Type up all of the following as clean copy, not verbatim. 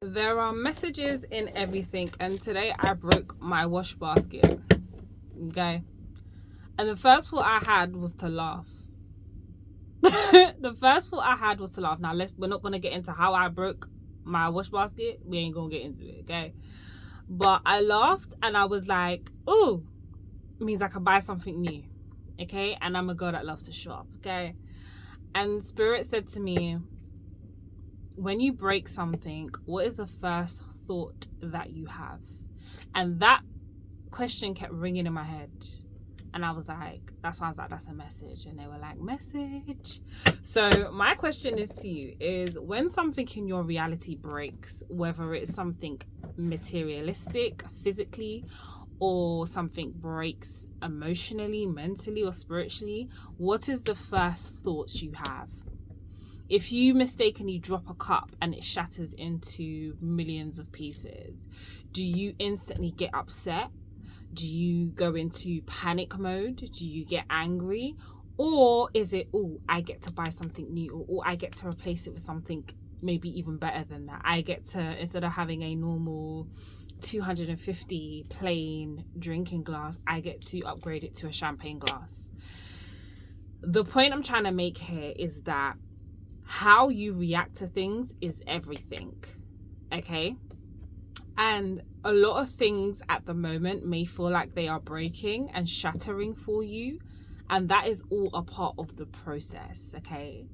There are messages in everything, and today I broke my wash basket. Okay, and the first thought I had was to laugh. The first thought I had was to laugh. Now we're not gonna get into how I broke my wash basket. We ain't gonna get into it, okay? But I laughed and I was like, "Ooh, means I can buy something new." Okay, and I'm a girl that loves to shop. Okay, and Spirit said to me, when you break something, what is the first thought that you have? And that question kept ringing in my head. And I was like, that sounds like that's a message. And they were like, message. So my question is to you is, when something in your reality breaks, whether it's something materialistic, physically, or something breaks emotionally, mentally, or spiritually, what is the first thoughts you have? If you mistakenly drop a cup and it shatters into millions of pieces, do you instantly get upset? Do you go into panic mode? Do you get angry? Or is it, oh, I get to buy something new, or I get to replace it with something maybe even better than that. I get to, instead of having a normal 250 plain drinking glass, I get to upgrade it to a champagne glass. The point I'm trying to make here is that how you react to things is everything, okay? And a lot of things at the moment may feel like they are breaking and shattering for you, and that is all a part of the process, okay?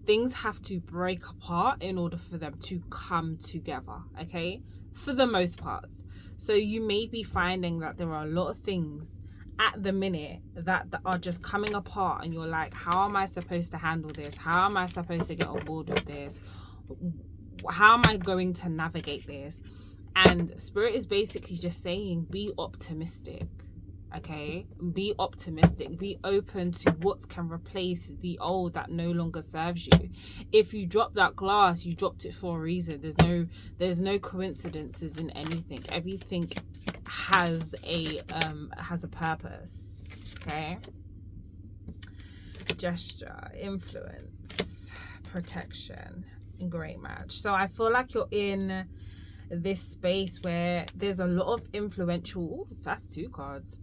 Things have to break apart in order for them to come together, okay? For the most part. So you may be finding that there are a lot of things at the minute that are just coming apart, and you're like, how am I supposed to handle this? How am I supposed to get on board with this? How am I going to navigate this? And Spirit is basically just saying, be optimistic, okay? Be optimistic. Be open to what can replace the old that no longer serves you. If you drop that glass, you dropped it for a reason. There's no coincidences in anything. Everything has a purpose, okay? Gesture, influence, protection, great match. So I feel like you're in this space where there's a lot of influential, that's 2 cards.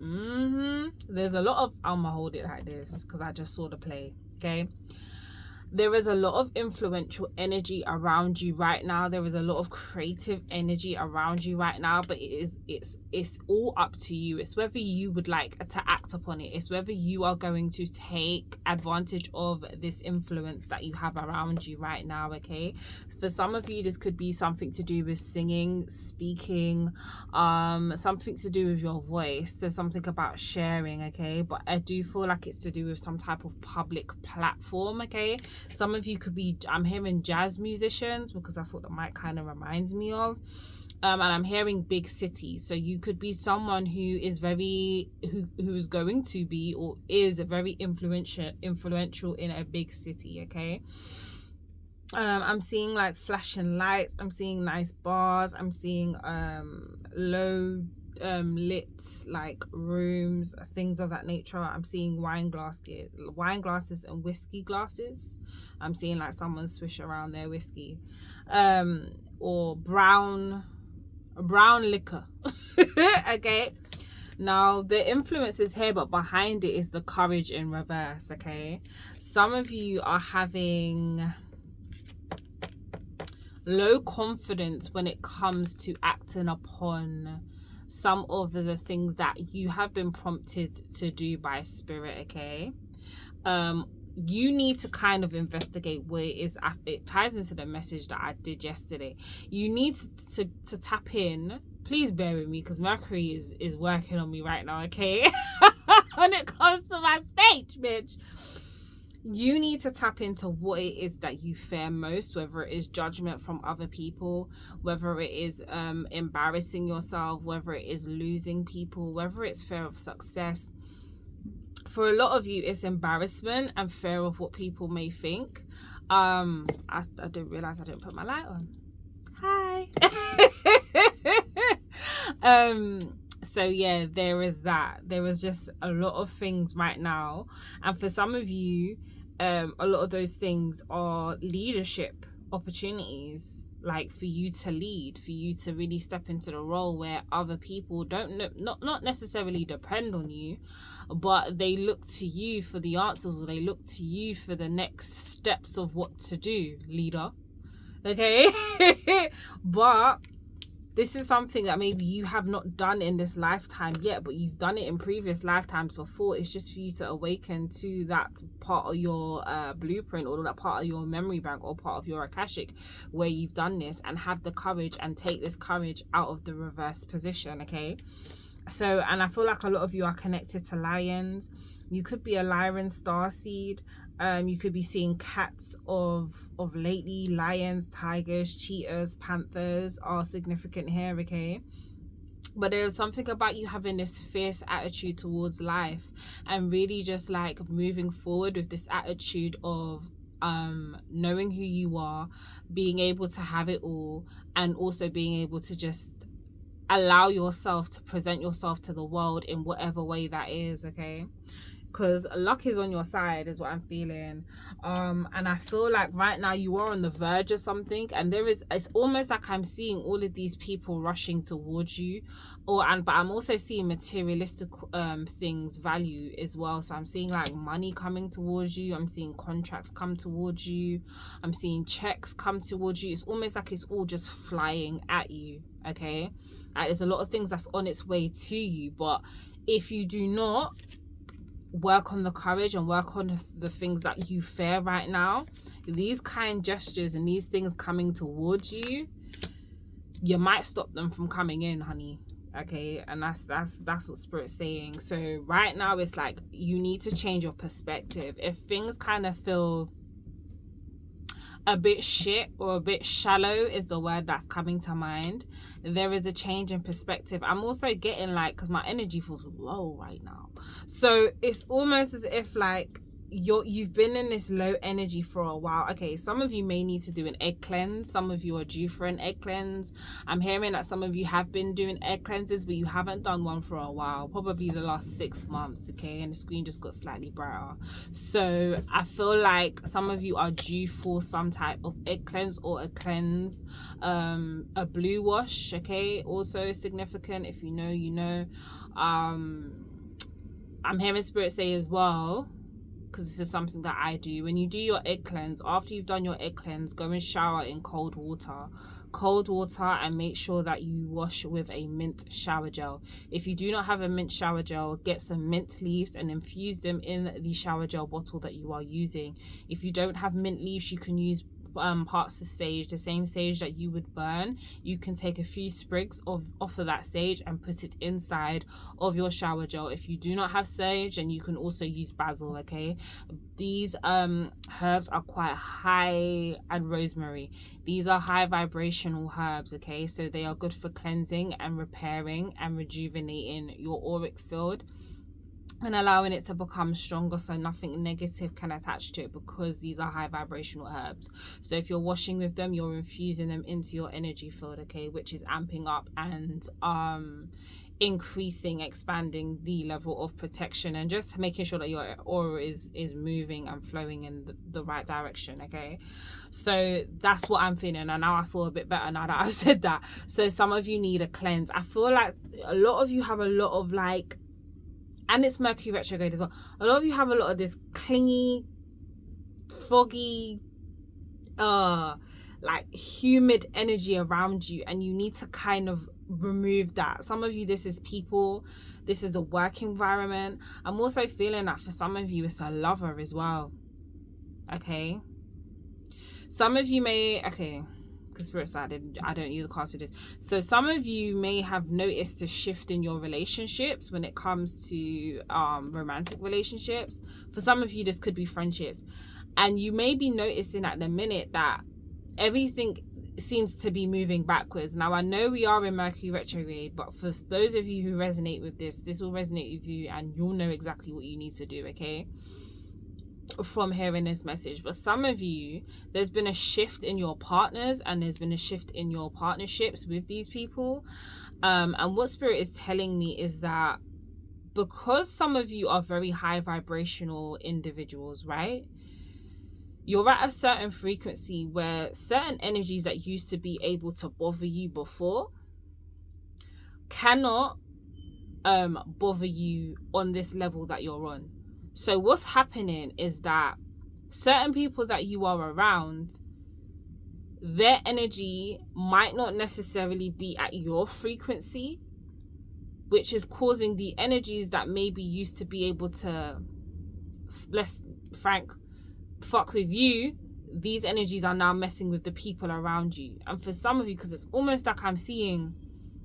There's a lot of, I'm gonna hold it like this because I just saw the play, okay? There is a lot of influential energy around you right now. There is a lot of creative energy around you right now, but it's all up to you. It's whether you would like to act upon it. It's whether you are going to take advantage of this influence that you have around you right now, okay? For some of you, this could be something to do with singing, speaking, something to do with your voice. There's something about sharing, okay? But I do feel like it's to do with some type of public platform, okay? Some of you could be, I'm hearing jazz musicians because that's what the mic kind of reminds me of. And I'm hearing big cities. So you could be someone who is who's going to be or is very influential in a big city, okay? I'm seeing like flashing lights. I'm seeing nice bars. I'm seeing low lit like rooms, things of that nature. I'm seeing wine glasses and whiskey glasses. I'm seeing like someone swish around their whiskey, or brown liquor. Okay, now the influence is here, but behind it is the courage in reverse, okay? Some of you are having low confidence when it comes to acting upon some of the things that you have been prompted to do by Spirit, okay? You need to kind of investigate where it is. It ties into the message that I did yesterday. You need to tap in. Please bear with me because Mercury is working on me right now, okay? When it comes to my speech, bitch. You need to tap into what it is that you fear most, whether it is judgment from other people, whether it is embarrassing yourself, whether it is losing people, whether it's fear of success. For a lot of you, it's embarrassment and fear of what people may think. I didn't realize I didn't put my light on. Hi. So yeah, there is that. There is just a lot of things right now, and for some of you, a lot of those things are leadership opportunities. like for you to lead, for you to really step into the role where other people don't know, not necessarily depend on you, but they look to you for the answers, or they look to you for the next steps of what to do, leader. Okay. But this is something that maybe you have not done in this lifetime yet, but you've done it in previous lifetimes before. It's just for you to awaken to that part of your blueprint, or that part of your memory bank, or part of your Akashic where you've done this, and have the courage and take this courage out of the reverse position. Okay. So, and I feel like a lot of you are connected to lions. You could be a Lyran starseed. You could be seeing cats of lately. Lions, tigers, cheetahs, panthers are significant here, okay? But there's something about you having this fierce attitude towards life, and really just like moving forward with this attitude of knowing who you are, being able to have it all, and also being able to just allow yourself to present yourself to the world in whatever way that is, okay? Because luck is on your side is what I'm feeling. And I feel like right now you are on the verge of something, and it's almost like I'm seeing all of these people rushing towards you, but I'm also seeing materialistic things value as well. So I'm seeing like money coming towards you, I'm seeing contracts come towards you, I'm seeing checks come towards you. It's almost like it's all just flying at you, okay? And there's a lot of things that's on its way to you, but if you do not work on the courage and work on the things that you fear right now, these kind gestures and these things coming towards you, you might stop them from coming in, honey. Okay, and that's what Spirit's saying. So right now it's like you need to change your perspective. If things kind of feel a bit shit or a bit shallow is the word that's coming to mind, there is a change in perspective. I'm also getting like, because my energy feels low right now, so it's almost as if like you've been in this low energy for a while. Okay, some of you may need to do an egg cleanse. Some of you are due for an egg cleanse. I'm hearing that some of you have been doing egg cleanses, but you haven't done one for a while, probably the last 6 months, okay? And the screen just got slightly brighter. So I feel like some of you are due for some type of egg cleanse or a cleanse, a blue wash, okay? Also significant. If you know, you know. I'm hearing Spirit say as well, because this is something that I do, when you do your egg cleanse, after you've done your egg cleanse, go and shower in cold water, and make sure that you wash with a mint shower gel. If you do not have a mint shower gel, get some mint leaves and infuse them in the shower gel bottle that you are using. If you don't have mint leaves, you can use parts of sage, the same sage that you would burn. You can take a few sprigs off of that sage and put it inside of your shower gel. If you do not have sage, then you can also use basil, okay? These herbs are quite high, and rosemary, these are high vibrational herbs, okay? So they are good for cleansing and repairing and rejuvenating your auric field and allowing it to become stronger, so nothing negative can attach to it, because these are high vibrational herbs. So if you're washing with them, you're infusing them into your energy field, okay, which is amping up and increasing, expanding the level of protection, and just making sure that your aura is moving and flowing in the right direction, okay? So that's what I'm feeling, and now I feel a bit better now that I've said that. So some of you need a cleanse. I feel like a lot of you have a lot of like, and it's Mercury retrograde as well, a lot of you have a lot of this clingy, foggy, like humid energy around you, and you need to kind of remove that. Some of you, this is people, this is a work environment. I'm also feeling that for some of you it's a lover as well, okay? Some of you may, okay, because Spirit side, I don't need the cards for this. So some of you may have noticed a shift in your relationships when it comes to romantic relationships. For some of you, this could be friendships, and you may be noticing at the minute that everything seems to be moving backwards. Now I know we are in Mercury retrograde, but for those of you who resonate with this will resonate with you, and you'll know exactly what you need to do, okay, from hearing this message. But some of you, there's been a shift in your partners, and there's been a shift in your partnerships with these people, and what Spirit is telling me is that because some of you are very high vibrational individuals, right, you're at a certain frequency where certain energies that used to be able to bother you before cannot bother you on this level that you're on. So what's happening is that certain people that you are around, their energy might not necessarily be at your frequency, which is causing the energies that maybe used to be able to, let's frank, fuck with you, these energies are now messing with the people around you. And for some of you, because it's almost like I'm seeing,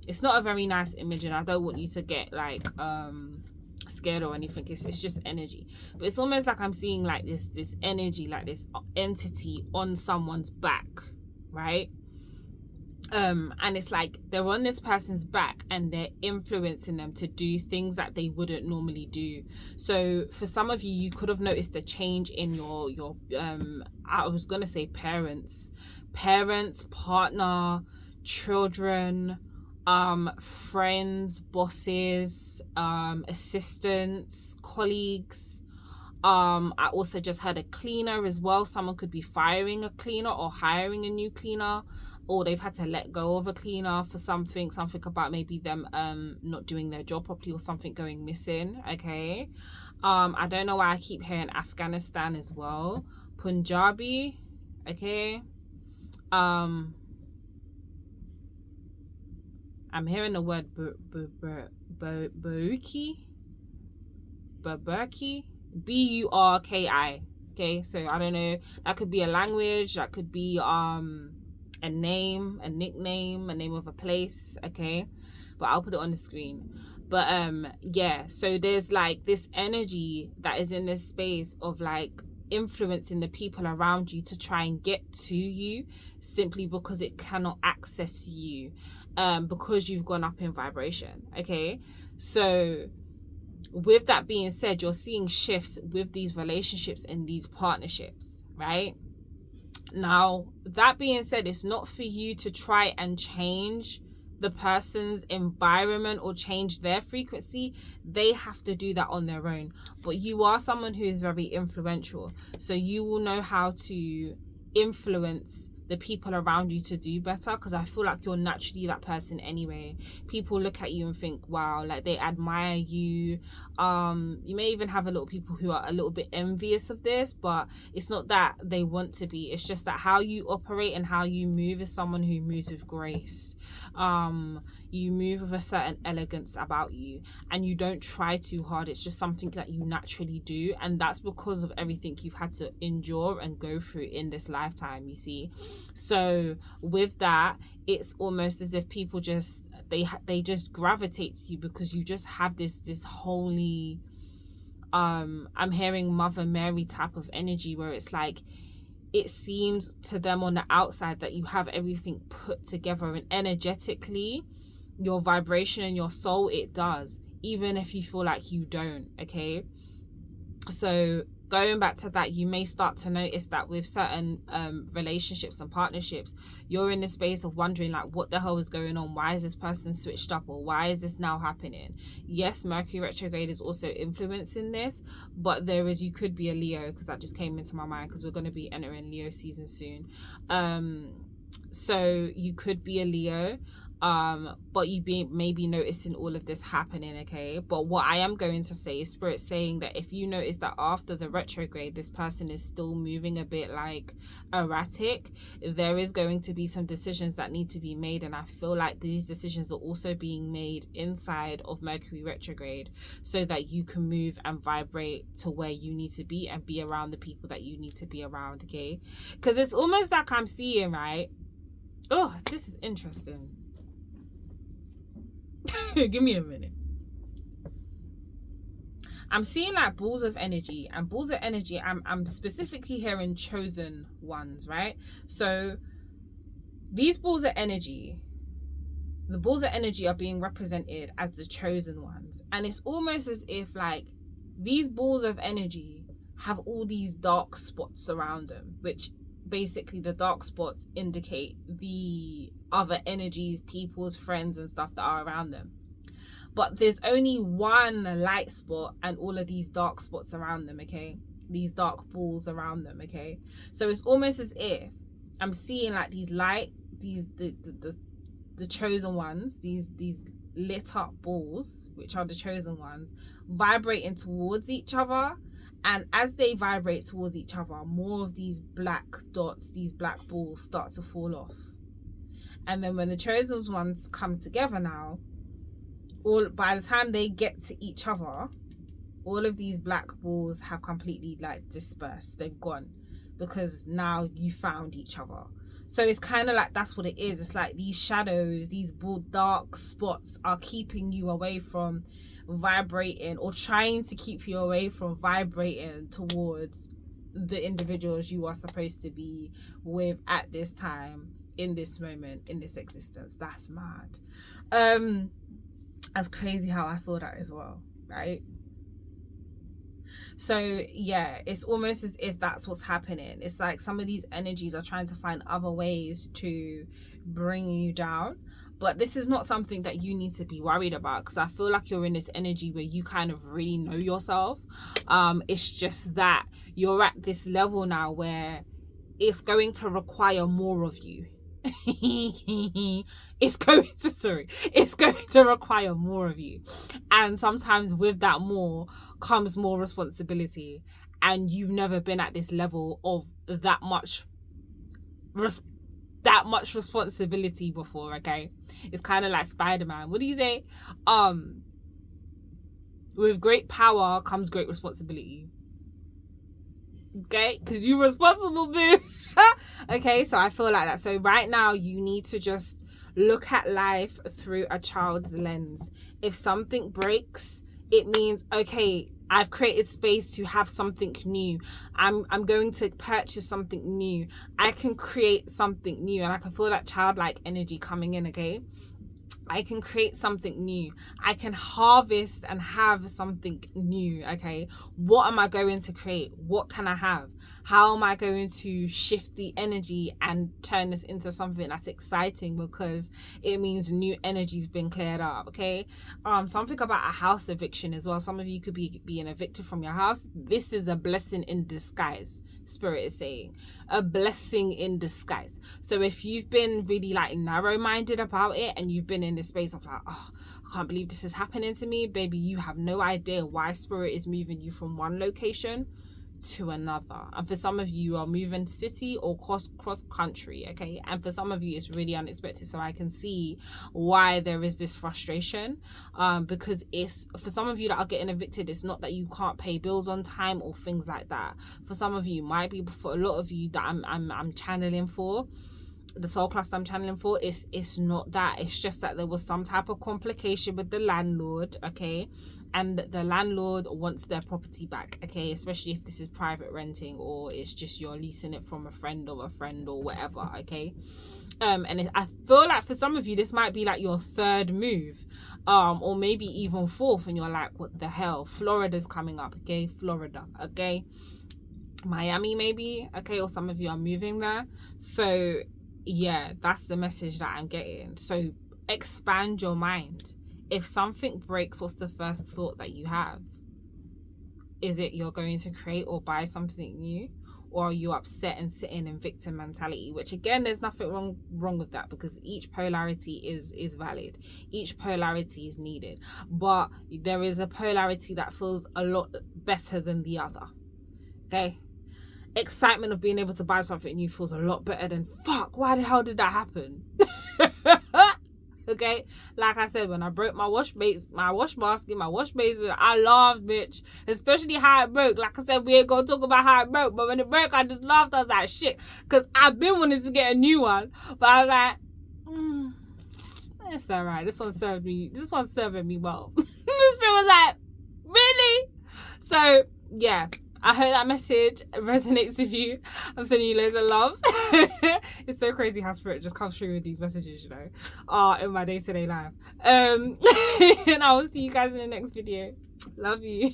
it's not a very nice image, and I don't want you to get like scared or anything. It's just energy, but it's almost like I'm seeing like this energy, like this entity on someone's back, right? And it's like they're on this person's back and they're influencing them to do things that they wouldn't normally do. So for some of you, you could have noticed a change in your I was gonna say parents, partner, children, friends, bosses, assistants, colleagues. I also just had a cleaner as well. Someone could be firing a cleaner or hiring a new cleaner, or they've had to let go of a cleaner for something about maybe them not doing their job properly or something going missing. Okay. I don't know why I keep hearing Afghanistan as well. Punjabi. Okay. I'm hearing the word Burki. Burki. Okay, so I don't know. That could be a language. That could be a name, a nickname, a name of a place. Okay, but I'll put it on the screen. But yeah. So there's like this energy that is in this space of like influencing the people around you to try and get to you, simply because it cannot access you, because you've gone up in vibration. Okay, so with that being said, you're seeing shifts with these relationships and these partnerships, right? Now, that being said, it's not for you to try and change the person's environment or change their frequency. They have to do that on their own. But you are someone who is very influential, so you will know how to influence the people around you to do better, because I feel like you're naturally that person anyway. People look at you and think, wow, like they admire you. You may even have a lot of people who are a little bit envious of this, but it's not that they want to be. It's just that how you operate and how you move is someone who moves with grace. You move with a certain elegance about you, and you don't try too hard. It's just something that you naturally do, and that's because of everything you've had to endure and go through in this lifetime, you see. So with that, it's almost as if people just they just gravitate to you because you just have this holy, I'm hearing Mother Mary type of energy, where it's like it seems to them on the outside that you have everything put together, and energetically your vibration and your soul, it does, even if you feel like you don't. Okay, so going back to that, you may start to notice that with certain relationships and partnerships, you're in the space of wondering like, what the hell is going on? Why is this person switched up, or why is this now happening? Yes, Mercury retrograde is also influencing this, but you could be a Leo, because that just came into my mind, because we're going to be entering Leo season soon. So you could be a Leo, but you may be noticing all of this happening. Okay, but what I am going to say is Spirit saying that if you notice that after the retrograde this person is still moving a bit like erratic, there is going to be some decisions that need to be made, and I feel like these decisions are also being made inside of Mercury retrograde, so that you can move and vibrate to where you need to be and be around the people that you need to be around. Okay, because it's almost like I'm seeing, right, oh, this is interesting. Give me a minute. I'm seeing like balls of energy, and balls of energy, I'm specifically hearing chosen ones, right? So these balls of energy, the balls of energy are being represented as the chosen ones, and it's almost as if like these balls of energy have all these dark spots around them, which basically the dark spots indicate the other energies, people's friends and stuff that are around them. But there's only one light spot and all of these dark spots around them. Okay, these dark balls around them. Okay, so it's almost as if I'm seeing like these light, the chosen ones, these lit up balls, which are the chosen ones, vibrating towards each other. And as they vibrate towards each other, more of these black dots, these black balls start to fall off. And then when the chosen ones come together now, by the time they get to each other, all of these black balls have completely like dispersed. They've gone, because now you found each other. So it's kind of like, that's what it is. It's like these shadows, these dark spots are keeping you away from vibrating, or trying to keep you away from vibrating towards the individuals you are supposed to be with at this time, in this moment, in this existence. That's mad. That's crazy how I saw that as well, right? So yeah, it's almost as if that's what's happening. It's like some of these energies are trying to find other ways to bring you down, but this is not something that you need to be worried about, because I feel like you're in this energy where you kind of really know yourself. It's just that you're at this level now where it's going to require more of you. It's going to require more of you, and sometimes with that more comes more responsibility, and you've never been at this level of that much responsibility before. Okay, it's kind of like Spider-Man. What do you say? With great power comes great responsibility. Okay, because you're responsible, boo. Okay, so I feel like that. So right now you need to just look at life through a child's lens. If something breaks, it means, okay, I've created space to have something new. I'm going to purchase something new. I can create something new, and I can feel that childlike energy coming in. Okay, I can create something new. I can harvest and have something new. Okay, what am I going to create? What can I have? How am I going to shift the energy and turn this into something that's exciting, because it means new energy's been cleared up. Okay, something about a house eviction as well. Some of you could be being evicted from your house. This is a blessing in disguise. Spirit is saying a blessing in disguise. So if you've been really like narrow-minded about it, and you've been in this space of like, oh, I can't believe this is happening to me, baby, you have no idea why Spirit is moving you from one location to another. And for some of you are moving city or cross country. Okay, and for some of you it's really unexpected. So I can see why there is this frustration, because it's, for some of you that are getting evicted, it's not that you can't pay bills on time or things like that. For some of you, might be, for a lot of you that I'm channeling for, the soul cluster I'm channeling for, it's not that. It's just that there was some type of complication with the landlord. Okay, and the landlord wants their property back. Okay, especially if this is private renting, or it's just you're leasing it from a friend or whatever. Okay, and I feel like for some of you this might be like your third move, or maybe even fourth, and you're like, what the hell? Florida's coming up. Okay, Florida. Okay, Miami maybe. Okay, or some of you are moving there. So yeah, that's the message that I'm getting. So expand your mind. If something breaks, what's the first thought that you have? Is it you're going to create or buy something new? Or are you upset and sitting in victim mentality? Which again, there's nothing wrong with that, because each polarity is valid. Each polarity is needed. But there is a polarity that feels a lot better than the other. Okay? Excitement of being able to buy something new feels a lot better than, fuck, why the hell did that happen? Okay, like I said, when I broke my wash basket, my wash basin, I laughed, bitch. Especially how it broke. Like I said, we ain't gonna talk about how it broke, but when it broke, I just laughed. I was like, shit, because I've been wanting to get a new one, but I was like, it's alright. This one's serving me well. This bit was like, really? So yeah, I hope that message resonates with you. I'm sending you loads of love. It's so crazy how Spirit just comes through with these messages, you know, in my day-to-day life. And I will see you guys in the next video. Love you.